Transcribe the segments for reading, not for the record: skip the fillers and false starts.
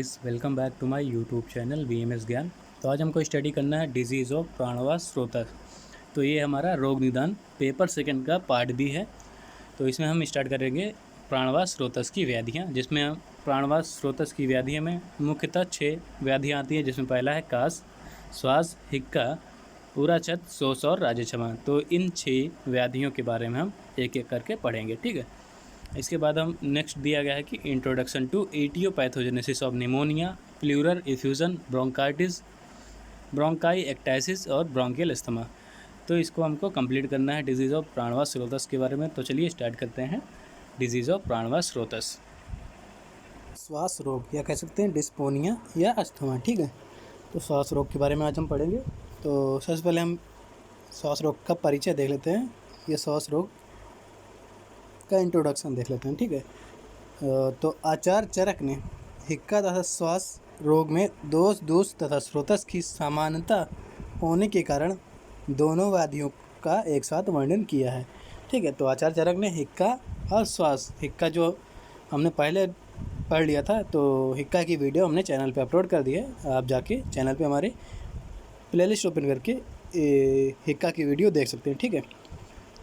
Welcome back to my YouTube channel VMS Gyan. तो आज हमको स्टडी करना है डिजीज़ ऑफ प्राणवास स्रोतक। तो ये हमारा रोग निदान पेपर सेकंड का पार्ट भी है। तो इसमें हम स्टार्ट करेंगे प्राणवास स्रोतक की व्याधियाँ, जिसमें हम प्राणवास स्रोतक की व्याधियों में मुख्यतः 6 व्याधियाँ आती हैं, जिसमें पहला है कास, श्वास, हिक्का, उराछत, शोष और राजक्षमा। तो इन 6 व्याधियों के बारे में हम एक एक करके पढ़ेंगे, ठीक है। इसके बाद हम नेक्स्ट दिया गया है कि introduction to etiopathogenesis of pneumonia, pleural effusion, bronchitis, bronchiectasis और ब्रोंकियल अस्थमा। तो इसको हमको कंप्लीट करना है डिजीज़ ऑफ प्राणवास स्रोतस के बारे में। तो चलिए स्टार्ट करते हैं डिजीज़ ऑफ प्राणवास स्रोतस। श्वास रोग या कह सकते हैं डिस्पोनिया या अस्थमा, ठीक है। तो श्वास रोग के बारे में आज हम पढ़ेंगे। तो सबसे पहले हम श्वास रोग का परिचय देख लेते हैं, या श्वास रोग का इंट्रोडक्शन देख लेते हैं, ठीक है। तो आचार्य चरक ने हिक्का तथा श्वास रोग में दोष तथा स्रोतस की समानता होने के कारण दोनों व्याधियों का एक साथ वर्णन किया है, ठीक है। तो आचार्य चरक ने हिक्का और श्वास, हिक्का जो हमने पहले पढ़ लिया था, तो हिक्का की वीडियो हमने चैनल पे अपलोड कर दी है। आप जाके चैनल पे हमारे प्लेलिस्ट ओपन करके हिक्का की वीडियो देख सकते हैं, ठीक है।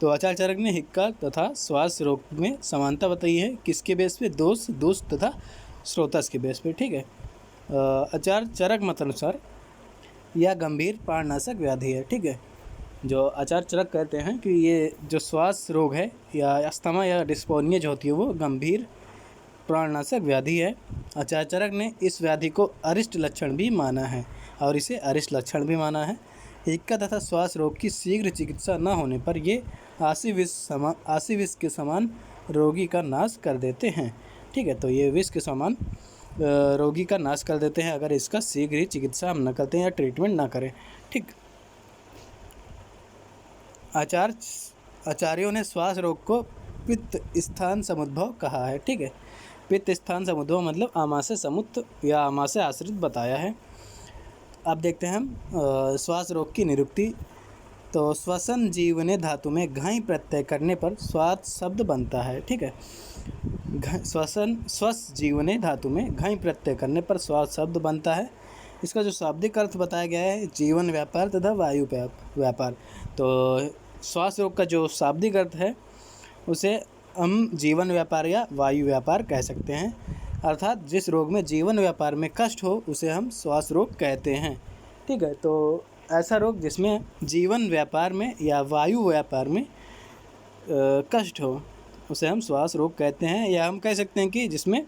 तो आचार्य चरक ने हिक्का तथा श्वास रोग में समानता बताई है, किसके बेस पे? दोष तथा स्रोतस के बेस पे, ठीक है। आचार्य चरक मत अनुसार यह गंभीर प्राणनाशक व्याधि है, ठीक है। जो आचार्य चरक कहते हैं कि ये जो श्वास रोग है या अस्थमा या डिस्पोनिया जो होती है वो गंभीर प्राणनाशक व्याधि है। आचार्य चरक ने इस व्याधि को अरिष्ट लक्षण भी माना है और इसे अरिष्ट लक्षण भी माना है। हिक्का तथा श्वास रोग की शीघ्र चिकित्सा न होने पर ये आसी विष के समान रोगी का नाश कर देते हैं, ठीक है। तो ये विष के समान रोगी का नाश कर देते हैं अगर इसका शीघ्र ही चिकित्सा हम न करते हैं या ट्रीटमेंट ना करें, ठीक। आचार्यों ने श्वास रोग को पित्त स्थान समुद्भव कहा है, ठीक है। पित्त स्थान समुद्भव मतलब आमाशय समुद्ध या आमाशय आश्रित बताया है। अब देखते हैं हम श्वास रोग की निरुक्ति। तो श्वसन जीवने धातु में घाई प्रत्यय करने पर श्वास शब्द बनता है, ठीक है। श्वस जीवने धातु में घाई प्रत्यय करने पर श्वास शब्द बनता है। इसका जो शाब्दिक अर्थ बताया गया है जीवन व्यापार तथा वायु व्यापार। तो श्वास रोग का जो शाब्दिक अर्थ है उसे हम जीवन व्यापार या वायु व्यापार कह सकते हैं, अर्थात जिस रोग में जीवन व्यापार में कष्ट हो उसे हम श्वास रोग कहते हैं, ठीक है। तो ऐसा रोग जिसमें जीवन व्यापार में या वायु व्यापार में कष्ट हो उसे हम श्वास रोग कहते हैं, या हम कह सकते हैं कि जिसमें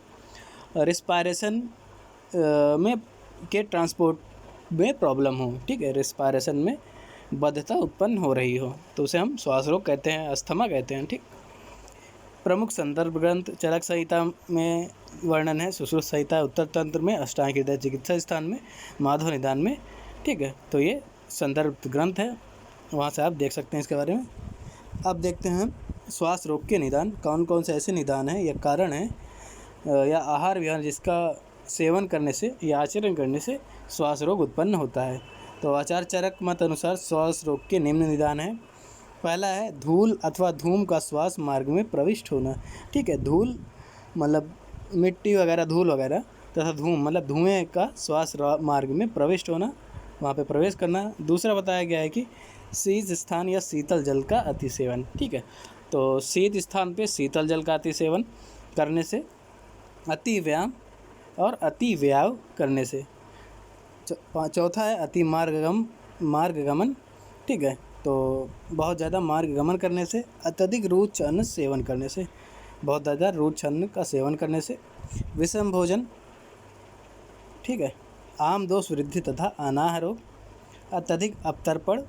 रिस्पायरेशन में के ट्रांसपोर्ट में प्रॉब्लम हो, ठीक है। रिस्पायरेशन में बद्धता उत्पन्न हो रही हो तो उसे हम श्वास रोग कहते हैं, अस्थमा कहते हैं, ठीक। प्रमुख संदर्भ ग्रंथ चरक संहिता में वर्णन है, सुश्रुत संहिता उत्तर तंत्र में, अष्टांग हृदय चिकित्सा स्थान में, माधव निदान में, ठीक है। तो ये संदर्भ ग्रंथ है, वहाँ से आप देख सकते हैं इसके बारे में। अब देखते हैं श्वास रोग के निदान, कौन कौन से ऐसे निदान हैं या कारण हैं या आहार विहार जिसका सेवन करने से या आचरण करने से श्वास रोग उत्पन्न होता है। तो आचार्य चरक मत अनुसार श्वास रोग के निम्न निदान हैं। पहला है धूल अथवा धूम का श्वास मार्ग में प्रविष्ट होना, ठीक है। धूल मतलब मिट्टी वगैरह, धूल वगैरह, तथा धूम मतलब धुएं का श्वास मार्ग में प्रविष्ट होना, वहाँ पे प्रवेश करना। दूसरा बताया गया है कि शीत स्थान या शीतल जल का अति सेवन, ठीक है। तो शीत स्थान पे शीतल जल का अति सेवन करने से, अति व्यायाम और अति व्याव करने से। चौथा है अति मार्गगमन, ठीक है। तो बहुत ज़्यादा मार्गगमन करने से, अत्यधिक रुच अन्न सेवन करने से, बहुत ज़्यादा रुच अन्न का सेवन करने से, विषम भोजन, ठीक है, आम दोष वृद्धि तथा अनाह रोग, अत्यधिक अवतर्पण,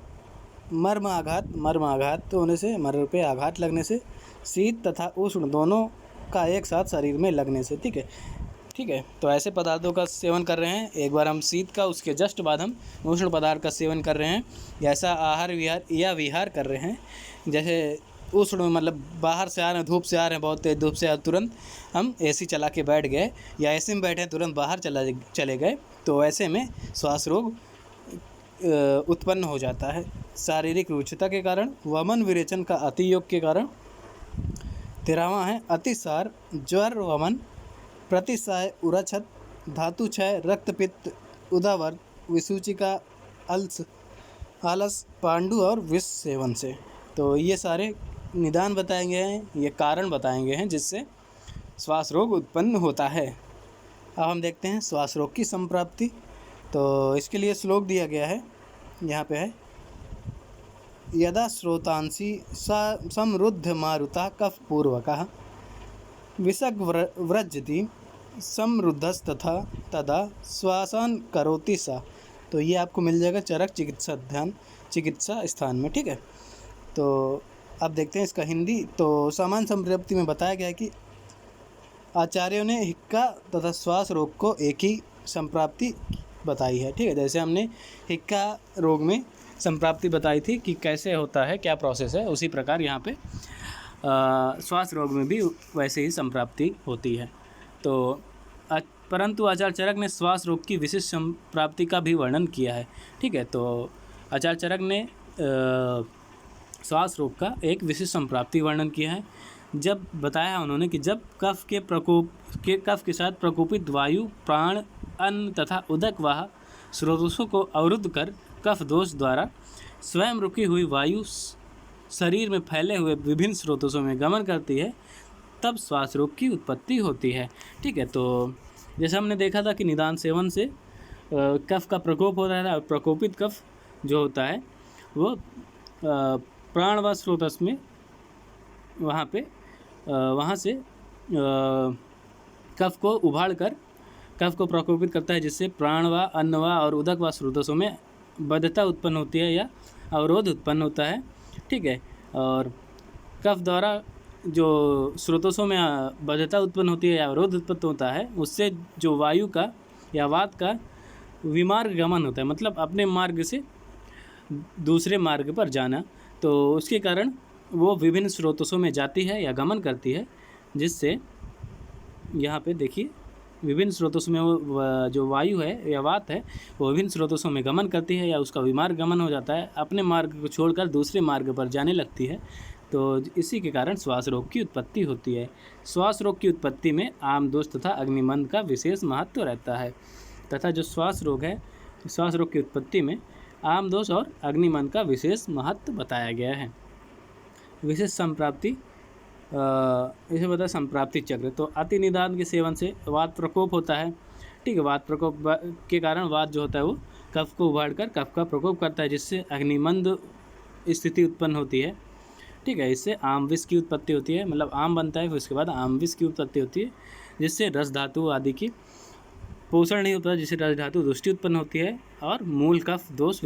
मर्म आघात होने से, मर्म पे आघात लगने से, शीत तथा उष्ण दोनों का एक साथ शरीर में लगने से, ठीक है। तो ऐसे पदार्थों का सेवन कर रहे हैं, एक बार हम शीत का, उसके जस्ट बाद हम उष्ण पदार्थ का सेवन कर रहे हैं, ऐसा आहार विहार कर रहे हैं। जैसे उष्ण मतलब बाहर से आ रहे हैं, धूप से आ रहे हैं, बहुत तेज धूप से आ, तुरंत हम एसी चला के बैठ गए या एसी में बैठे तुरंत बाहर चले गए, तो ऐसे में श्वास रोग उत्पन्न हो जाता है। शारीरिक रुचिता के कारण, वमन विरेचन का अतियोग के कारण। 13वां है अतिसार, ज्वर, वमन, प्रतिसाय, उराछत, धातु क्षय, रक्तपित्त, उदावर्त, विसूचिका, आलस, पांडु और विष सेवन से। तो ये सारे निदान बताए गए हैं, ये कारण बताए गए हैं जिससे श्वास रोग उत्पन्न होता है। अब हम देखते हैं श्वास रोग की संप्राप्ति। तो इसके लिए श्लोक दिया गया है, यहाँ पे है, यदा श्रोतांसि समरुद्ध मारुता कफ पूर्वकः विषग व्रजति समरुद्धस्तथा तदा श्वासन करोति सा। तो ये आपको मिल जाएगा चरक चिकित्सा स्थान में, ठीक है। तो अब देखते हैं इसका हिंदी। तो सामान्य संप्राप्ति में बताया गया है कि आचार्यों ने हिक्का तथा श्वास रोग को एक ही संप्राप्ति बताई है, ठीक है। जैसे हमने हिक्का रोग में संप्राप्ति बताई थी कि कैसे होता है, क्या प्रोसेस है, उसी प्रकार यहाँ पे श्वास रोग में भी वैसे ही संप्राप्ति होती है। तो परंतु आचार्य चरक ने श्वास रोग की विशिष्ट संप्राप्ति का भी वर्णन किया है, ठीक है। तो आचार्य चरक ने श्वास रोग का एक विशिष्ट संप्राप्ति वर्णन किया है। जब बताया उन्होंने कि जब कफ के साथ प्रकोपित वायु, प्राण, अन्न तथा उदक वाह स्रोतों को अवरुद्ध कर कफ दोष द्वारा स्वयं रुकी हुई वायु शरीर में फैले हुए विभिन्न स्रोतों में गमन करती है, तब श्वास रोग की उत्पत्ति होती है, ठीक है। तो जैसे हमने देखा था कि निदान सेवन से कफ का प्रकोप हो रहा है, और प्रकोपित कफ जो होता है वो प्राण व स्रोतस में वहाँ से कफ को उभाड़ कर कफ को प्रकोपित करता है, जिससे प्राण व अन्न व और उदक व स्रोतसों में बद्धता उत्पन्न होती है या अवरोध उत्पन्न होता है, ठीक है। और कफ द्वारा जो स्रोतों में बद्धता उत्पन्न होती है या अवरोध उत्पन्न होता है, उससे जो वायु का या वात का विमार्ग गमन होता है, मतलब अपने मार्ग से दूसरे मार्ग पर जाना, तो उसके कारण वो विभिन्न स्रोतों में जाती है या गमन करती है, जिससे यहाँ पे देखिए विभिन्न स्रोतों में वो जो वायु है या वात है वो विभिन्न स्रोतों में गमन करती है या उसका विमार्ग गमन हो जाता है, अपने मार्ग को छोड़कर दूसरे मार्ग पर जाने लगती है। तो इसी के कारण श्वास रोग की उत्पत्ति होती है। श्वास रोग की उत्पत्ति में आमदोष तथा अग्निमंद का विशेष महत्व रहता है, तथा जो श्वास रोग है, श्वास रोग की उत्पत्ति में आमदोष और अग्निमंद का विशेष महत्व बताया गया है। विशेष संप्राप्ति इसे बताया संप्राप्ति चक्र। तो अति निदान के सेवन से वात प्रकोप होता है, ठीक है। वात प्रकोप के कारण वात जो होता है वो कफ को उभाड़कर कफ का प्रकोप करता है, जिससे अग्निमंद स्थिति उत्पन्न होती है, ठीक है। इससे आम विष की उत्पत्ति होती है, मतलब आम बनता है, फिर उसके बाद आम विष की उत्पत्ति होती है, जिससे रस धातु आदि की पोषण नहीं होता, जिससे रस धातु दुष्टि उत्पन्न होती है और मूलभूत कफ दोष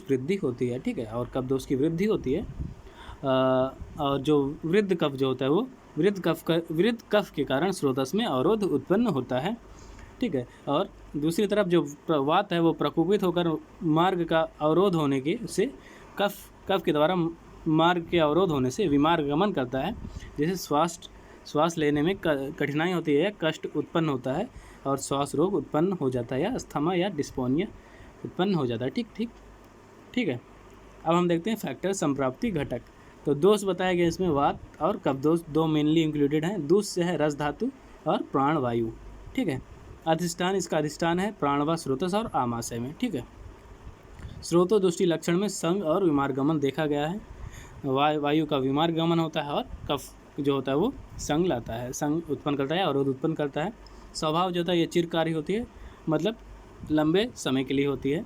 वृद्धि होती है, ठीक है। और कफ दोष की वृद्धि होती है। और जो वृद्ध कफ जो होता है वो वृद्ध कफ के कारण स्रोतस में अवरोध उत्पन्न होता है, ठीक है। और दूसरी तरफ जो वात है वो प्रकोपित होकर मार्ग का अवरोध होने के से कफ के द्वारा मार्ग के अवरोध होने से विमार्ग गमन करता है, जिससे श्वास लेने में कठिनाई होती है या कष्ट उत्पन्न होता है और श्वास रोग उत्पन्न हो जाता है या अस्थमा या डिस्पोनिया उत्पन्न हो जाता है, ठीक है। अब हम देखते हैं फैक्टर संप्राप्ति घटक। तो दोष बताया गया इसमें वात और कफ दोष दो मेनली इंक्लूडेड हैं। दोष से है रस धातु और प्राण वायु, ठीक है। अधिष्ठान, इसका अधिष्ठान है प्राण व स्रोतस और आमाशय में, ठीक है। स्रोतो दृष्टि लक्षण में संग और विमार्गमन देखा गया है। वायु का विमार्गमन होता है और कफ जो होता है वो संग लाता है, संग उत्पन्न करता है, अवरोध उत्पन्न करता है। स्वभाव जो होता है ये चिरकारी होती है, मतलब लंबे समय के लिए होती है।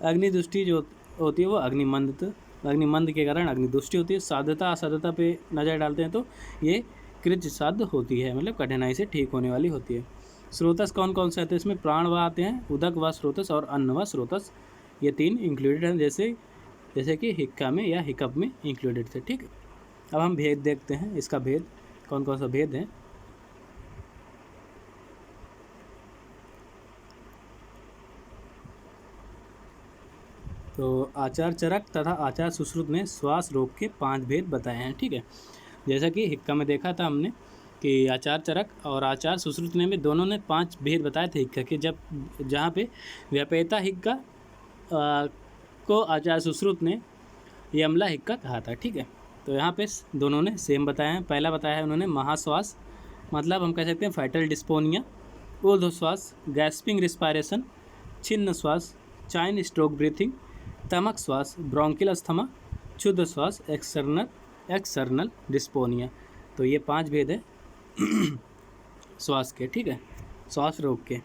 अग्नि दृष्टि जो होती है वो अग्निमंद के कारण अग्नि दृष्टि होती है। साध्यता असाध्यता पे नज़र डालते हैं तो ये कृच साध्य होती है, मतलब कठिनाई से ठीक होने वाली होती है। स्रोतस कौन कौन से आते हैं इसमें? प्राण व आते हैं, उदक व स्रोतस और अन्न व स्रोतस, ये तीन इंक्लूडेड हैं, जैसे कि हिक्का में या हिकअप में इंक्लूडेड थे, ठीक है। अब हम भेद देखते हैं, इसका भेद कौन कौन सा भेद है। तो आचार्य चरक तथा आचार्य सुश्रुत ने श्वास रोग के 5 भेद बताए हैं, ठीक है। जैसा कि हिक्का में देखा था हमने कि आचार्य चरक और आचार्य सुश्रुत ने भी दोनों ने 5 भेद बताए थे हिक्का के, जहाँ पे व्यापेता हिक्का को आचार्य सुश्रुत ने यमला हिक्का कहा था, ठीक है। तो यहाँ पे दोनों ने सेम बताया है। पहला बताया है उन्होंने महाश्वास, मतलब हम कह सकते हैं फैटल डिस्पोनिया, ऊर्ध्वश्वास गैस्पिंग रिस्पायरेशन, छिन्न श्वास चाइन स्ट्रोक ब्रीथिंग, तमक श्वास ब्रोंकियल अस्थमा, क्षुद्र श्वास एक्सटर्नल डिस्पोनिया। तो ये 5 भेद है श्वास के, ठीक है, श्वास रोग के।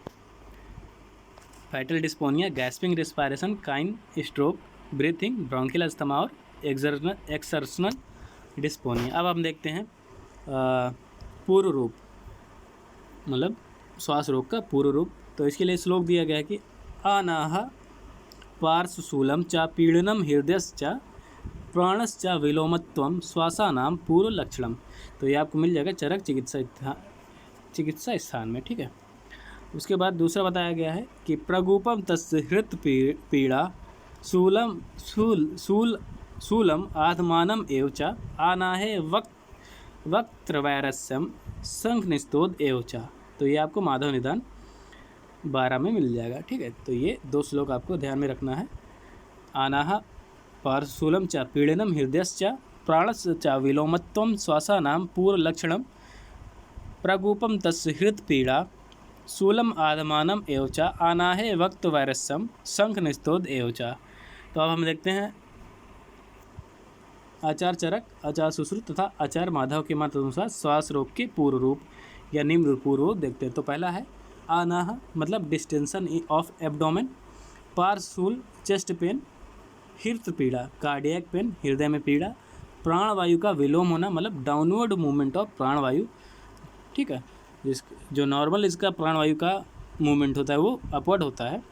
Fatal dyspnoea, gasping respiration, Cheyne Stokes breathing, bronchial asthma और एक्सर्शनल डिस्पोनिया। अब हम देखते हैं पूर्व रूप, मतलब श्वास रोग का पूर्व रूप। तो इसके लिए श्लोक दिया गया है कि अनाह पार्श्वशूलम च पीड़नम हृदयश्च प्राणश्च विलोमत्वम श्वासानाम पूर्व लक्षणम। तो ये आपको मिल जाएगा चरक चिकित्सा स्थान में, ठीक है। उसके बाद दूसरा बताया गया है कि प्रगूपम तस्य हृत पीड़ा शूलम आत्मानम एव च आनाहे वक्त्रवैरस्यम शंखनिस्तोद एव च। तो ये आपको माधव निदान 12 में मिल जाएगा, ठीक है। तो ये 2 श्लोक आपको ध्यान में रखना है। आनाह पार्श्वशूलम च पीड़नम हृदयश्च प्राणश्च विलोमत्वम श्वासानाम पूर्वलक्षणम प्रगूपम तस्य हृत पीड़ा शूलम आदमानम एव च आनाहे वक्त्रवैरस्यम शंखनिस्तोद एव च। तो अब हम देखते हैं आचार्य चरक, आचार्य सुश्रुत तथा आचार्य माधव के मत अनुसार श्वास रोग के पूर्व रूप या निम्न पूर्व रूप देखते हैं। तो पहला है आनाह, मतलब डिस्टेंशन ऑफ एब्डोमेन, पार्श्वशूल चेस्ट पेन, हृत पीड़ा कार्डियक पेन हृदय में पीड़ा, प्राणवायु का विलोम होना, मतलब डाउनवर्ड मूवमेंट ऑफ प्राणवायु, ठीक है। जो नॉर्मल इसका प्राणवायु का मूवमेंट होता है वो अपवर्ड होता है,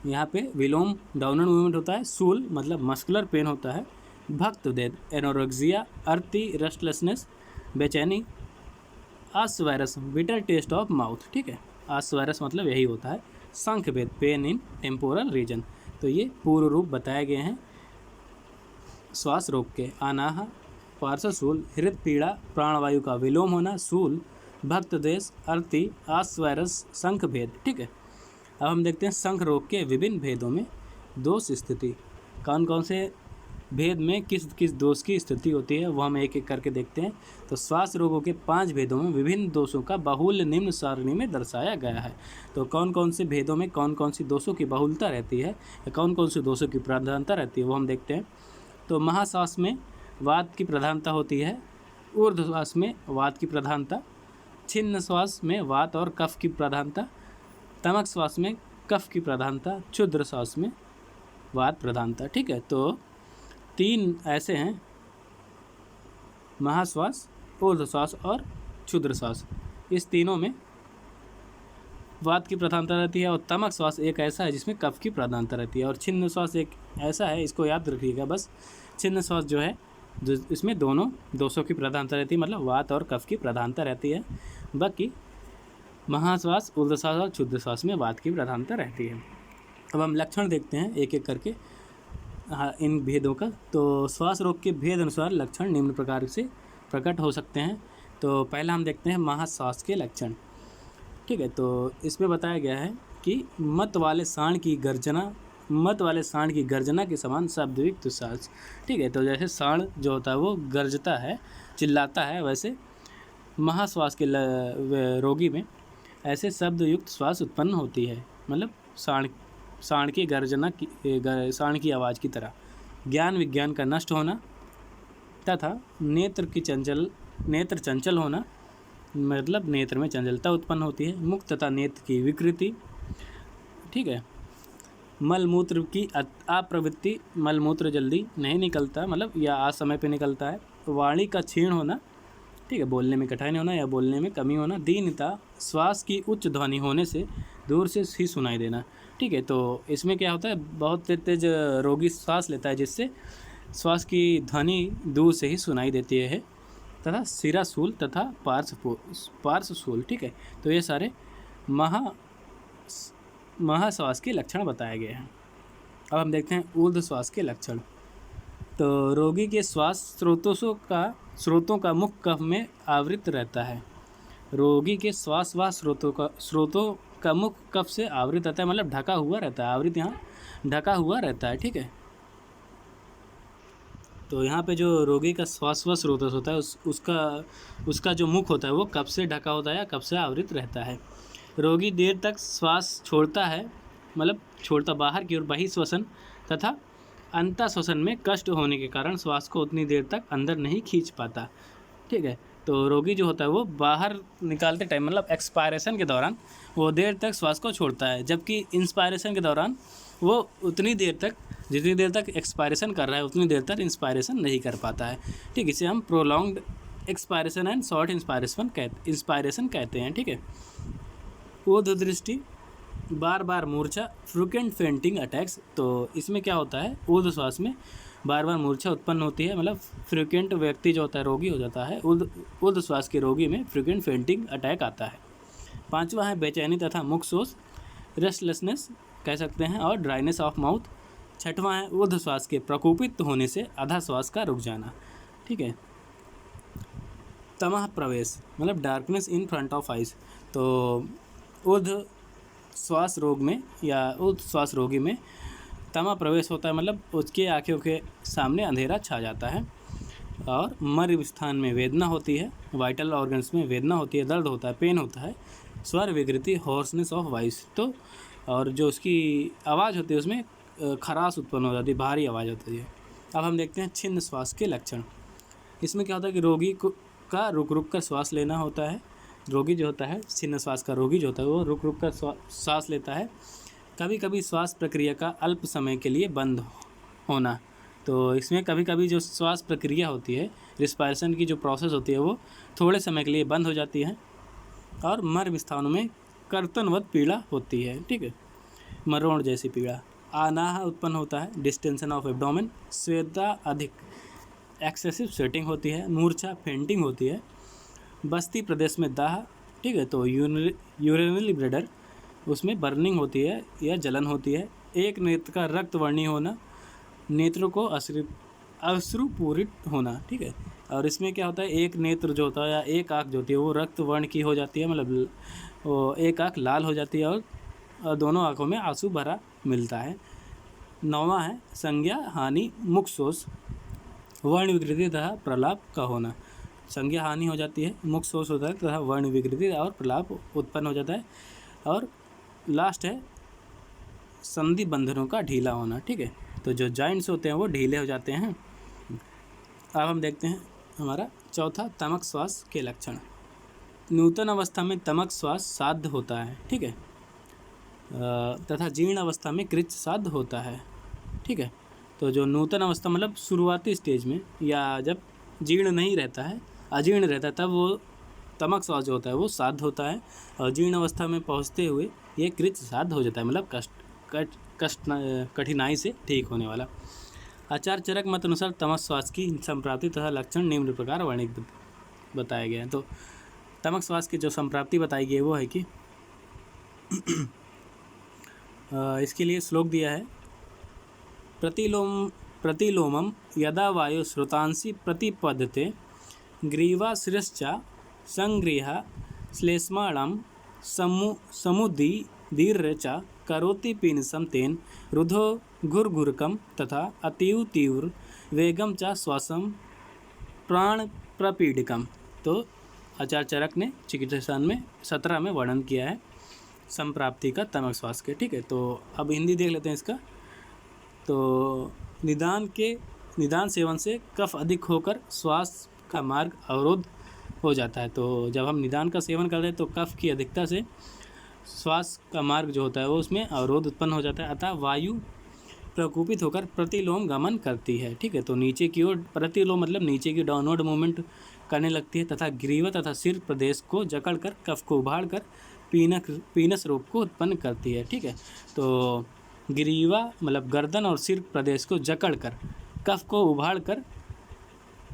यहाँ पे विलोम डाउनवर्ड मूवमेंट होता है। शूल मतलब मस्कुलर पेन होता है, भक्त वेद एनोरेक्सिया, अर्ती रेस्टलेसनेस बेचैनी, आस्वायरस बिटर टेस्ट ऑफ माउथ, ठीक है। आस्वायरस मतलब यही होता है। शंख भेद पेन इन टेम्पोरल रीजन। तो ये पूर्व रूप बताए गए हैं श्वास रोग के। आनाह पार्श्वशूल हृद पीड़ा प्राणवायु का विलोम होना, शूल भक्त देश अर्ति आस्वायरस शंख भेद, ठीक है। अब हम देखते हैं शंख रोग के विभिन्न भेदों में दोष स्थिति। कौन कौन से भेद में किस किस दोष की स्थिति होती है वो हम एक एक करके देखते हैं। तो श्वास रोगों के 5 भेदों में विभिन्न दोषों का बाहुल्य निम्न सारणी में दर्शाया गया है। तो कौन कौन से भेदों में कौन कौन सी दोषों की बहुलता रहती है या कौन कौन सी दोषों की प्रधानता रहती है वो हम देखते हैं। तो महाश्वास में वात की प्रधानता होती है, ऊर्ध्वश्वास में वात की प्रधानता, छिन्न श्वास में वात और कफ की प्रधानता, तमक श्वास में कफ की प्रधानता, क्षुद्र श्वास में वात प्रधानता, ठीक है। तो 3 ऐसे हैं, महाश्वास, ऊर्ध्वश्वास और क्षुद्र श्वास। इस तीनों में वात की प्रधानता रहती है और तमक श्वास एक ऐसा है जिसमें कफ की प्रधानता रहती है और छिन्न श्वास एक ऐसा है, इसको याद रखिएगा बस, छिन्न श्वास जो है जो इसमें दोनों दोषों की प्रधानता रहती है, मतलब वात और कफ की प्रधानता रहती है। बाकी महाश्वास, ऊर्ध्वश्वास और क्षुद्र श्वास में वात की प्रधानता रहती है। अब हम लक्षण देखते हैं एक एक करके इन भेदों का। तो श्वास रोग के भेद अनुसार लक्षण निम्न प्रकार से प्रकट हो सकते हैं। तो पहला हम देखते हैं महाश्वास के लक्षण, ठीक है। तो इसमें बताया गया है कि मत वाले सांड की गर्जना के समान शब्दयुक्त श्वास, ठीक है। तो जैसे सांड जो होता है वो गर्जता है, चिल्लाता है, वैसे महाश्वास के रोगी में ऐसे शब्दयुक्त श्वास उत्पन्न होती है, मतलब सांड की गर्जना की सांड की आवाज़ की तरह। ज्ञान विज्ञान का नष्ट होना तथा नेत्र चंचल होना, मतलब नेत्र में चंचलता उत्पन्न होती है। मुख तथा नेत्र की विकृति, ठीक है। मलमूत्र की अप्रवृत्ति, मलमूत्र जल्दी नहीं निकलता, मतलब या असमय पे निकलता है। वाणी का क्षीण होना, ठीक है, बोलने में कठिनाई होना या बोलने में कमी होना। दीनता, श्वास की उच्च ध्वनि होने से दूर से ही सुनाई देना, ठीक है। तो इसमें क्या होता है, बहुत तेज रोगी श्वास लेता है जिससे श्वास की ध्वनि दूर से ही सुनाई देती है। तथा शिराशूल तथा पार्श्वशूल, ठीक है। तो ये सारे महाश्वास के लक्षण बताए गए हैं। अब हम देखते हैं ऊर्ध्वश्वास के लक्षण। तो रोगी के श्वास स्रोतों का मुख कफ में आवृत रहता है। रोगी के श्वास व स्रोतों का मुख कफ से आवृत रहता है, मतलब ढका हुआ रहता है। आवृत यहाँ ढका हुआ रहता है, ठीक है। तो यहाँ पे जो रोगी का श्वास व स्रोत होता है उसका जो मुख होता है वो कफ से ढका होता है या कफ से आवृत रहता है। रोगी देर तक श्वास छोड़ता है, मतलब छोड़ता बाहर की ओर बहिश्वसन तथा अंतःश्वसन में कष्ट होने के कारण श्वास को उतनी देर तक अंदर नहीं खींच पाता। ठीक है, तो रोगी जो होता है वो बाहर निकालते टाइम मतलब एक्सपायरेशन के दौरान वो देर तक श्वास को छोड़ता है, जबकि इंस्पायरेशन के दौरान वो उतनी देर तक, जितनी देर तक एक्सपायरेशन कर रहा है उतनी देर तक इंस्पायरेशन नहीं कर पाता है। ठीक, इसे हम prolonged expiration and short inspiration कहते हैं। ठीक है, ऊर्ध्व दृष्टि, बार बार मूर्छा, फ्रीक्वेंट फेंटिंग अटैक्स। तो इसमें क्या होता है, ऊर्ध्व श्वास में बार बार मूर्छा उत्पन्न होती है, मतलब फ्रीक्वेंट व्यक्ति जो होता है रोगी हो जाता है, ऊर्ध्व श्वास के रोगी में फ्रीक्वेंट फेंटिंग अटैक आता है। 5वां है बेचैनी तथा मुख शोष, रेस्टलेसनेस कह सकते हैं, और ड्राइनेस ऑफ माउथ। 6वां है ऊर्ध्व श्वास के प्रकोपित होने से आधा श्वास का रुक जाना। ठीक है, तमः प्रवेश मतलब darkness in front of eyes. तो ऊर्ध्व श्वास रोग में या ऊर्ध्व श्वास रोगी में तमः प्रवेश होता है, मतलब उसके आँखों के सामने अंधेरा छा जाता है, और मर्म स्थान में वेदना होती है, वाइटल ऑर्गन्स में वेदना होती है, दर्द होता है, पेन होता है, स्वर विकृति, हॉर्सनेस ऑफ वॉइस। तो और जो उसकी आवाज़ होती है उसमें खराश उत्पन्न हो जाती है, भारी आवाज़ होती है। अब हम देखते हैं छिन्न श्वास के लक्षण। इसमें क्या होता है कि रोगी का रुक रुक कर श्वास लेना होता है। रोगी जो होता है, छिन्न श्वास का रोगी जो होता है वो रुक रुक कर श्वास लेता है। कभी कभी श्वास प्रक्रिया का अल्प समय के लिए बंद होना। तो इसमें कभी कभी जो श्वास प्रक्रिया होती है, रिस्पायरेशन की जो प्रोसेस होती है वो थोड़े समय के लिए बंद हो जाती है, और मर्म स्थानों में कर्तनवत पीड़ा होती है। ठीक है, मरोड़ जैसी पीड़ा। अनाह उत्पन्न होता है, डिस्टेंशन ऑफ एब्डोमेन, स्वेदता अधिक, एक्सेसिव स्वेटिंग होती है, मूर्छा, फेंटिंग होती है, बस्ती प्रदेश में दाह। ठीक है, तो यूरिनरी ब्लडर, उसमें बर्निंग होती है या जलन होती है। एक नेत्र का रक्त वर्णीय होना, नेत्रों को अश्रुपूरित होना। ठीक है, और इसमें क्या होता है, एक नेत्र जो होता है या एक आँख जो होती है वो रक्त वर्ण की हो जाती है, मतलब वो एक आँख लाल हो जाती है और दोनों आँखों में आंसू भरा मिलता है। 9वां है संज्ञा हानि, मुख शोष, वर्ण विकृति तथा प्रलाप का होना। संज्ञा हानि हो जाती है, मुख शोष होता है तथा वर्ण विकृति और प्रलाप उत्पन्न हो जाता है। और लास्ट है संधि बंधनों का ढीला होना। ठीक है, तो जो जॉइंट्स होते हैं वो ढीले हो जाते हैं। अब हम देखते हैं हमारा चौथा तमक श्वास के लक्षण। नूतन अवस्था में तमक श्वास साध्य होता है। ठीक है, तथा जीर्ण अवस्था में कृच्छ साध्य होता है। ठीक है, तो जो नूतन अवस्था मतलब शुरुआती स्टेज में या जब जीर्ण नहीं रहता है, अजीर्ण रहता है, तब वो तमक श्वास जो होता है वो साध्य होता है, और जीर्ण अवस्था में पहुंचते हुए ये कृच्छ साध्य हो जाता है, मतलब कठिनाई से ठीक होने वाला। आचार्य चरक मत अनुसार तमक श्वास की संप्राप्ति तथा लक्षण निम्न प्रकार वर्णित बताया गया है। तो तमक श्वास की जो संप्राप्ति बताई गई है वो है कि इसके लिए श्लोक दिया है, प्रतिलोमम यदा वायु श्रुतांसि प्रतिपद्यते ग्रीवाश्रश्चा संगृह्य श्लेष्माणं समुदीर्य च करोति पीनसं तेन रुधो घुर्घुरकं तथा अतीव तीव्र वेगम च श्वासम प्राण प्रपीड़िकम। तो आचार्य चरक ने चिकित्सा में 17 में वर्णन किया है संप्राप्ति का तमक श्वास के। ठीक है, तो अब हिंदी देख लेते हैं इसका। तो निदान सेवन से कफ अधिक होकर श्वास का मार्ग अवरोध हो जाता है। तो जब हम निदान का सेवन करते हैं तो कफ की अधिकता से श्वास का मार्ग जो होता है वो उसमें अवरोध उत्पन्न हो जाता है, अतः वायु प्रकोपित होकर प्रतिलोम गमन करती है। ठीक है, तो नीचे की ओर प्रतिलोम मतलब नीचे की डाउनवर्ड मूवमेंट करने लगती है, तथा ग्रीवा तथा सिर प्रदेश को जकड़कर कफ को उभाड़कर पीनस रोग को उत्पन्न करती है। ठीक है, तो ग्रीवा मतलब गर्दन और सिर प्रदेश को जकड़कर कफ को उभाड़कर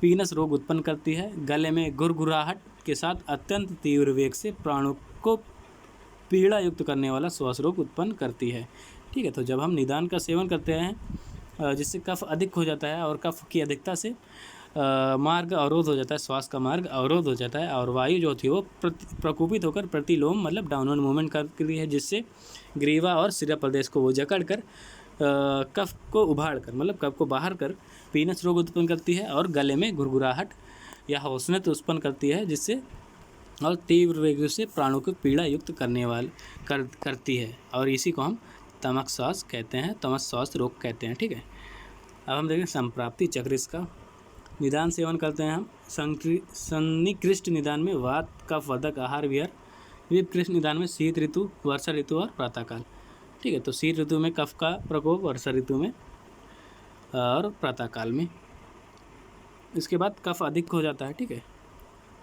पीनस रोग उत्पन्न करती है। गले में गुरगुराहट के साथ अत्यंत तीव्र वेग से प्राणों को पीड़ा युक्त करने वाला श्वास रोग उत्पन्न करती है। ठीक है, तो जब हम निदान का सेवन करते हैं जिससे कफ अधिक हो जाता है, और कफ की अधिकता से मार्ग अवरोध हो जाता है, श्वास का मार्ग अवरोध हो जाता है, और वायु जो थी वो प्रकोपित होकर प्रतिलोम मतलब डाउनवर्ड मूवमेंट करती है, जिससे ग्रीवा और सिरा प्रदेश को वो जकड़ कर कफ को उभाड़ कर मतलब कफ को बाहर कर पीनस रोग उत्पन्न करती है, और गले में गुरगुराहट या होशनत उत्पन्न करती है, जिससे और तीव्र वेग से प्राणों को पीड़ा युक्त करती है, और इसी को हम तमक श्वास कहते हैं, तमक श्वास रोग कहते हैं। ठीक है, अब हम देखें संप्राप्ति चक्र इसका। निदान सेवन करते हैं हम सन्निकृष्ट निदान में वात, कफ, वर्धक आहार विहार। विपकृष्ट निदान में शीत ऋतु, वर्षा ऋतु और प्रातःकाल। ठीक है, तो शीत ऋतु में कफ का प्रकोप, वर्षा ऋतु में और प्रातःकाल में। इसके बाद कफ अधिक हो जाता है। ठीक है,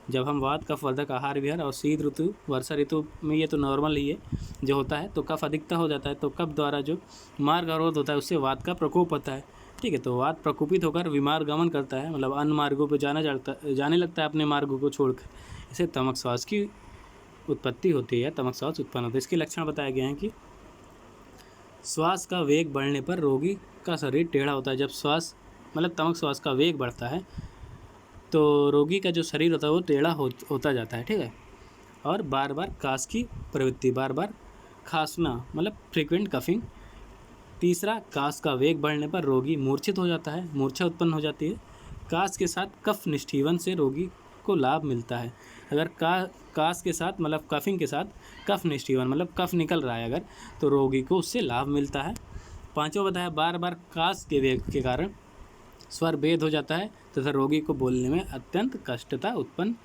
जब हम वात, कफ, वर्धक आहार विहार और शीत ऋतु, वर्षा ऋतु में ये तो नॉर्मल ही है जो होता है, तो कफ अधिकता हो जाता है, तो कफ द्वारा जो मार्ग अवरोध होता है उससे वात का प्रकोप होता है। ठीक है, तो वात प्रकोपित होकर विमार्ग गमन करता है, मतलब अन्य मार्गों पर जाने लगता है अपने मार्गों को छोड़कर। इसे तमक श्वास की उत्पत्ति होती है, तमक श्वास उत्पन्न होता है। इसके लक्षण बताए गए हैं कि श्वास का वेग बढ़ने पर रोगी का शरीर टेढ़ा होता है। जब श्वास मतलब तमक श्वास का वेग बढ़ता है तो रोगी का जो शरीर होता है वो टेढ़ा होता जाता है। ठीक है, और बार बार कास की प्रवृत्ति, बार बार खांसना मतलब फ्रीक्वेंट कफिंग। तीसरा, कास का वेग बढ़ने पर रोगी मूर्छित हो जाता है, मूर्छा उत्पन्न हो जाती है। कास के साथ कफ निष्ठीवन से रोगी को लाभ मिलता है। अगर कास के साथ मतलब कफिंग के साथ कफ निष्ठीवन मतलब कफ निकल रहा है अगर, तो रोगी को उससे लाभ मिलता है। पांचवा बताया, बार बार कास के वेग के कारण स्वर भेद हो जाता है तथा रोगी को बोलने में अत्यंत कष्ट उत्पन्न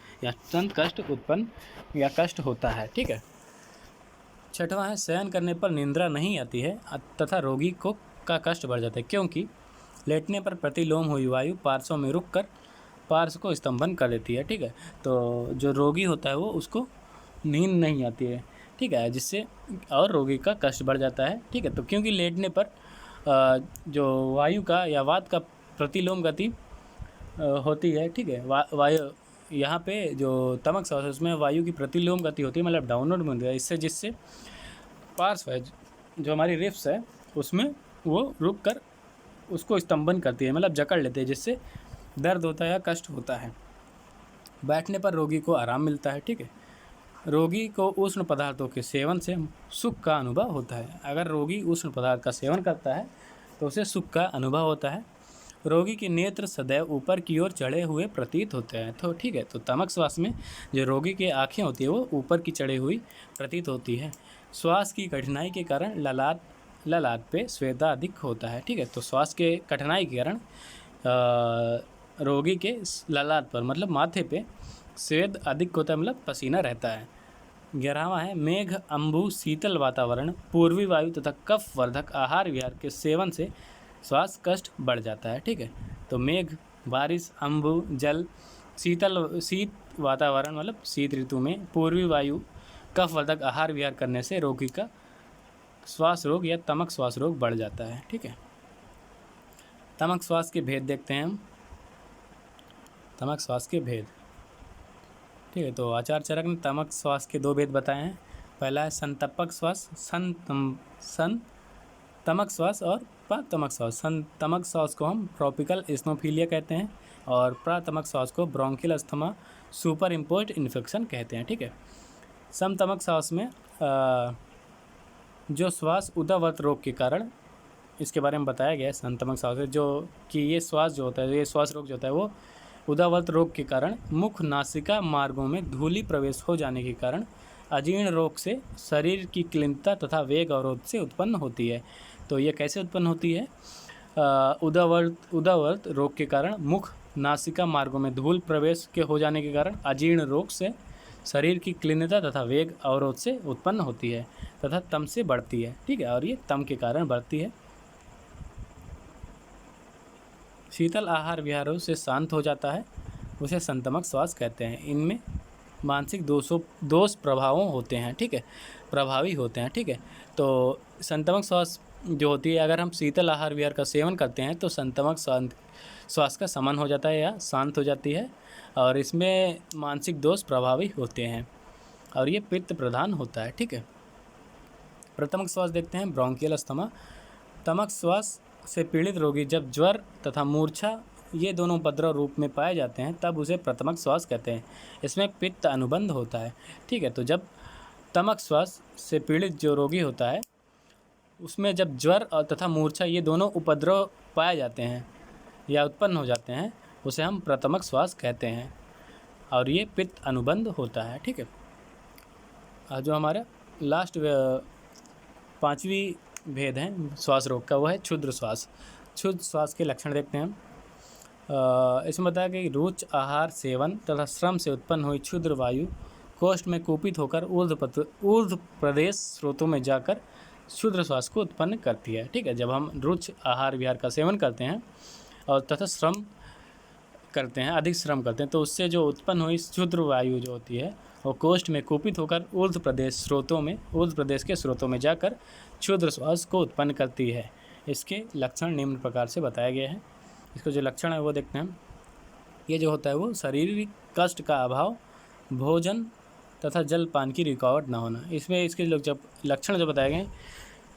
या कष्ट होता है। ठीक है, छठवां है, शयन करने पर निंद्रा नहीं आती है तथा रोगी का कष्ट बढ़ जाता है, क्योंकि लेटने पर प्रतिलोम हुई वायु पार्श्व में रुक कर पार्श्व को स्तंभन कर देती है। ठीक है, तो जो रोगी होता है वो उसको नींद नहीं आती है। ठीक है, जिससे और रोगी का कष्ट बढ़ जाता है। ठीक है, तो क्योंकि लेटने पर जो वायु का या वात का प्रतिलोम गति होती है। ठीक है, वायु यहाँ पे जो तमक श्वास है उसमें वायु की प्रतिलोम गति होती है, मतलब डाउनवर्ड मूवमेंट है। इससे जिससे पार्श्व है जो हमारी रिफ्स है उसमें वो रुक कर उसको स्तंभन करती है, मतलब जकड़ लेते हैं, जिससे दर्द होता है या कष्ट होता है। बैठने पर रोगी को आराम मिलता है। ठीक है, रोगी को उष्ण पदार्थों के सेवन से सुख का अनुभव होता है। अगर रोगी उष्ण पदार्थ का सेवन करता है तो उसे सुख का अनुभव होता है। रोगी के नेत्र सदैव ऊपर की ओर चढ़े हुए प्रतीत होते हैं। तो ठीक है, तो तमक श्वास में जो रोगी की आँखें होती है वो ऊपर की चढ़ी हुई प्रतीत होती है। श्वास की कठिनाई के कारण ललाट पे स्वेदा अधिक होता है। ठीक है, तो श्वास के कठिनाई के कारण रोगी के ललाट पर मतलब माथे पे स्वेद अधिक होता है, मतलब पसीना रहता है। 11वां है, मेघ, अम्बु, शीतल वातावरण, पूर्वी वायु तथा कफ वर्धक आहार विहार के सेवन से श्वास कष्ट बढ़ जाता है। ठीक है, तो मेघ, बारिश, अम्बु, जल, शीत वातावरण मतलब शीत ऋतु में, पूर्वी वायु, कफ वर्धक आहार विहार करने से रोगी का श्वास रोग या तमक श्वास रोग बढ़ जाता है। ठीक है, तमक श्वास के भेद देखते हैं हम। तमक श्वास के भेद। ठीक है, तो आचार्य चरक ने तमक श्वास के 2 भेद बताए हैं। पहला है संतपक श्वास, तमक श्वास और प्रातमक श्वास। संतमक श्वास को हम ट्रॉपिकल इस्नोफीलिया कहते हैं और प्रातमक श्वास को bronchial asthma super imposed infection कहते हैं। ठीक है, समतमक श्वास में जो श्वास उदरवर्त रोग के कारण, इसके बारे में बताया गया है संतमक श्वास है, जो कि ये श्वास जो होता है, ये श्वास रोग जो होता है वो उदरवर्त रोग के कारण मुख नासिका मार्गों में धूलि प्रवेश हो जाने के कारण अजीर्ण रोग से शरीर की क्लिन्नता तथा वेग अवरोध से उत्पन्न होती है। तो ये कैसे उत्पन्न होती है? उदरवर्त रोग के कारण मुख नासिका मार्गों में धूल प्रवेश के हो जाने के कारण अजीर्ण रोग से शरीर की क्लिन्नता तथा वेग अवरोध से उत्पन्न होती है तथा तम से बढ़ती है। ठीक है, और ये तम के कारण बढ़ती है। शीतल आहार विहारों से शांत हो जाता है, उसे संतमक श्वास कहते हैं। इनमें मानसिक दोष प्रभावों होते हैं। ठीक है, प्रभावी होते हैं। ठीक है, तो संतमक श्वास जो होती है, अगर हम शीतल आहार विहार का सेवन करते हैं तो संतमक श्वास का शमन हो जाता है या शांत हो जाती है, और इसमें मानसिक दोष प्रभावी होते हैं और ये पित्त प्रधान होता है। ठीक है, प्रतमक श्वास देखते हैं, ब्रोंकियल अस्थमा। तमक श्वास से पीड़ित रोगी जब ज्वर तथा मूर्छा ये दोनों उपद्रव रूप में पाए जाते हैं तब उसे प्रतमक श्वास कहते हैं। इसमें पित्त अनुबंध होता है। ठीक है, तो जब तमक श्वास से पीड़ित जो रोगी होता है उसमें जब ज्वर और तथा मूर्छा ये दोनों उपद्रव पाए जाते हैं या उत्पन्न हो जाते हैं, उसे हम प्रतमक श्वास कहते हैं। और ये पित्त अनुबंध होता है। ठीक है, जो हमारा लास्ट 5वीं भेद है श्वास रोग का, वो है क्षुद्र श्वास। क्षुद्र श्वास के लक्षण देखते हैं हम। इसमें बताया कि रुच आहार सेवन तथा श्रम से उत्पन्न हुई क्षुद्र वायु कोष्ठ में कुपित होकर ऊर्ध्व प्रदेश स्रोतों में जाकर क्षुद्र श्वास को उत्पन्न करती है। ठीक है, जब हम रुच आहार विहार का सेवन करते हैं और तथा श्रम करते हैं, अधिक श्रम करते हैं, तो उससे जो उत्पन्न हुई क्षुद्र वायु जो होती है वो कोष्ठ में कुपित होकर ऊर्ध्व प्रदेश के स्रोतों में जाकर क्षुद्र श्वास को उत्पन्न करती है। इसके लक्षण निम्न प्रकार से बताया गया है। इसको जो लक्षण है वो देखते हैं। ये जो होता है वो शारीरिक कष्ट का अभाव, भोजन तथा जलपान की रुकावट ना होना। इसमें इसके जब लक्षण जो बताए गए,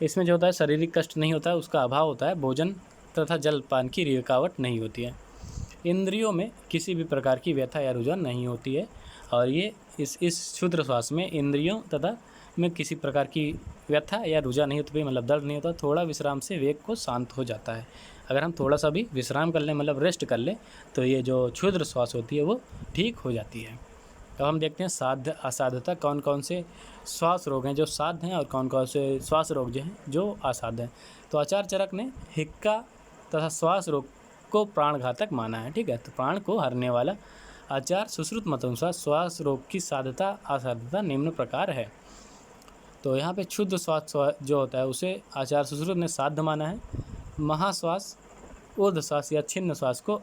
इसमें जो होता है शारीरिक कष्ट नहीं होता है, उसका अभाव होता है, भोजन तथा जलपान की रुकावट नहीं होती है, इंद्रियों में किसी भी प्रकार की व्यथा या रुझान नहीं होती है। और ये इस क्षुद्र श्वास में इंद्रियों तथा में किसी प्रकार की व्यथा या रुझान नहीं होती, मतलब दर्द नहीं होता। थोड़ा विश्राम से वेग को शांत हो जाता है। अगर हम थोड़ा सा भी विश्राम कर लें, मतलब रेस्ट कर लें, तो ये जो क्षुद्र श्वास होती है वो ठीक हो जाती है। तो हम देखते हैं साध्य असाध्यता, कौन कौन से श्वास रोग हैं जो साध्य हैं और कौन कौन से श्वास रोग जो हैं जो असाध्य हैं। तो आचार्य चरक ने हिक्का तथा श्वास रोग को प्राणघातक माना है। ठीक है, तो प्राण को हरने वाला। आचार्य सुश्रुत मतनुसार श्वास रोग की साध्यता असाध्यता निम्न प्रकार है। तो यहाँ पे क्षुद्र श्वास जो होता है उसे आचार्य सुश्रुत ने साध्य माना है, महाश्वास, ऊर्ध्व श्वास या छिन्न श्वास को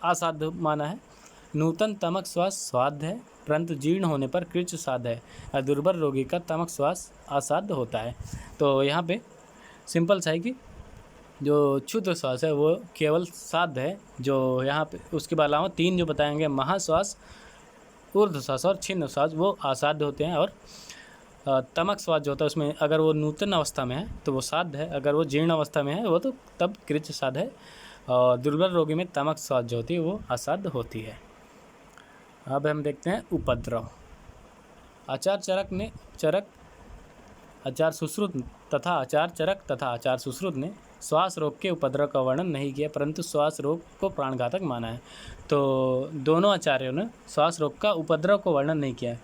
असाध्य माना है, नूतन तमक श्वास साध्य है परंतु जीर्ण होने पर कृच साध्य है, और दुर्बल रोगी का तमक श्वास असाध्य होता है। तो यहाँ पे सिंपल सा है कि जो क्षुद्र श्वास है वो केवल साध्य है, जो यहाँ पे उसके अलावा 3 जो बताएंगे, महाश्वास, ऊर्ध्व श्वास और छिन्न श्वास, वो असाध्य होते हैं। और तमक श्वास जो होता है उसमें अगर वो नूतन अवस्था में है तो वो साध्य है, अगर वो जीर्ण अवस्था में है वो तो तब कृच साध्य है, और दुर्बल रोगी में तमक श्वास जो होती है वो असाध्य होती है। अब हम देखते हैं उपद्रव। आचार्य सुश्रुत तथा आचार्य चरक तथा आचार्य सुश्रुत ने श्वास रोग के उपद्रव का वर्णन नहीं किया, परंतु श्वास रोग को प्राणघातक माना है। तो दोनों आचार्यों ने श्वास रोग का उपद्रव को वर्णन नहीं किया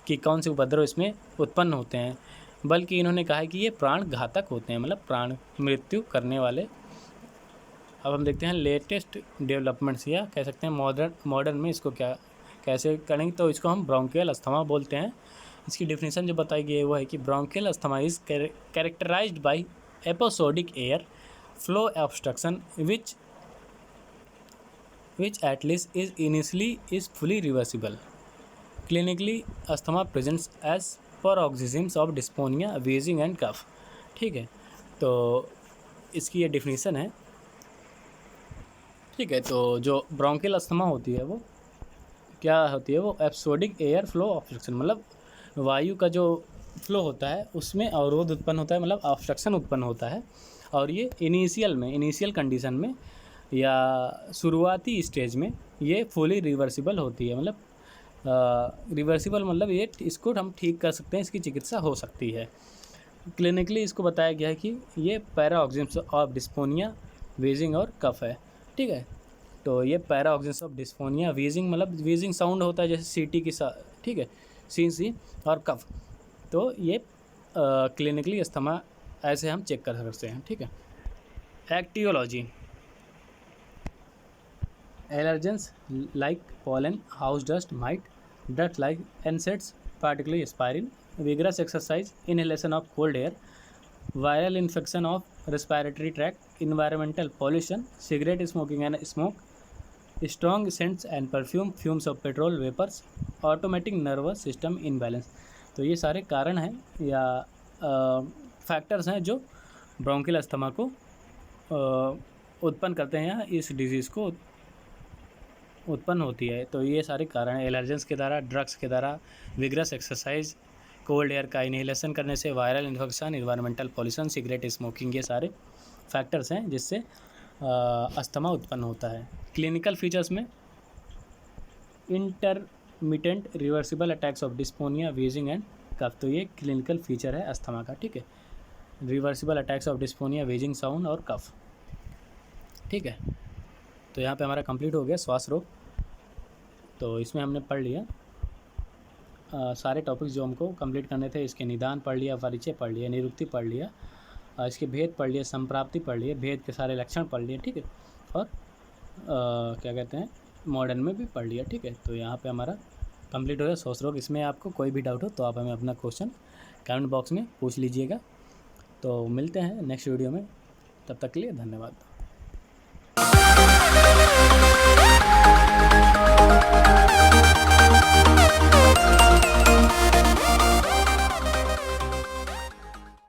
कि कौन से उपद्रव इसमें उत्पन्न होते हैं, बल्कि इन्होंने कहा है कि ये प्राण घातक होते हैं, मतलब प्राण मृत्यु करने वाले। अब हम देखते हैं लेटेस्ट डेवलपमेंट्स, या कह सकते हैं मॉडर्न में इसको कैसे करेंगे। तो इसको हम ब्रोंकियल अस्थमा बोलते हैं। इसकी डेफिनेशन जो बताई गई है वो है कि bronchial asthma is characterized by episodic air flow obstruction which at least is initially is fully reversible. Clinically, asthma presents as paroxysms of dyspnea, wheezing and cough. ठीक है, तो इसकी ये डेफिनेशन है। ठीक है, तो जो ब्रोंकियल अस्थमा होती है वो क्या होती है, वो एपिसोडिक एयर फ्लो ऑब्स्ट्रक्शन, मतलब वायु का जो फ्लो होता है उसमें अवरोध उत्पन्न होता है, मतलब ऑब्स्ट्रक्शन उत्पन्न होता है। और ये इनिशियल कंडीशन में या शुरुआती स्टेज में ये फुली रिवर्सिबल होती है, मतलब रिवर्सिबल मतलब ये इसको हम ठीक कर सकते हैं, इसकी चिकित्सा हो सकती है। क्लिनिकली इसको बताया गया है कि ये पैराऑक्सिम्स ऑफ डिस्फोनिया, वीजिंग और कफ है। ठीक है, तो ये पैराऑक्सिम्स ऑफ डिस्फोनिया, वीजिंग मतलब वीजिंग साउंड होता है जैसे सीटी की ठीक है, सी और कफ। तो ये क्लिनिकली अस्थमा ऐसे हम चेक कर सकते हैं। ठीक है, aetiology, allergens like pollen, house dust, mite, dust like insects, particularly aspirin, vigorous exercise, inhalation of cold air, viral infection of respiratory tract, environmental pollution, cigarette smoking and smoke, strong scents and perfume, fumes of petrol vapors, automatic nervous system imbalance। तो ये सारे कारण हैं या factors हैं जो bronchial asthma को उत्पन्न करते हैं या इस डिजीज़ को उत्पन्न होती है। तो ये सारे कारण हैं, एलर्जेंस के द्वारा, ड्रग्स के द्वारा, विग्रस एक्सरसाइज, कोल्ड एयर का इनहेलेशन करने से, viral infection, environmental pollution, cigarette smoking, ये सारे फैक्टर्स हैं जिससे अस्थमा उत्पन्न होता है। क्लिनिकल फीचर्स में intermittent reversible attacks of dyspnoea, wheezing and cough, तो ये क्लिनिकल फीचर है अस्थमा का। ठीक है, reversible attacks of dyspnoea, wheezing sound और कफ। ठीक है, तो यहाँ पे हमारा कंप्लीट हो गया श्वास रोग। तो इसमें हमने पढ़ लिया सारे टॉपिक्स जो हमको कंप्लीट करने थे। इसके निदान पढ़ लिया, परिचय पढ़ लिया, निरुक्ति पढ़ लिया, इसके भेद पढ़ लिए, संप्राप्ति पढ़ लिए, भेद के सारे लक्षण पढ़ लिए, ठीक है। और क्या कहते हैं, मॉडर्न में भी पढ़ लिया, ठीक है। तो यहाँ पे हमारा कंप्लीट हो गया सोच रोग। इसमें आपको कोई भी डाउट हो तो आप हमें अपना क्वेश्चन कमेंट बॉक्स में पूछ लीजिएगा। तो मिलते हैं नेक्स्ट वीडियो में, तब तक के लिए धन्यवाद।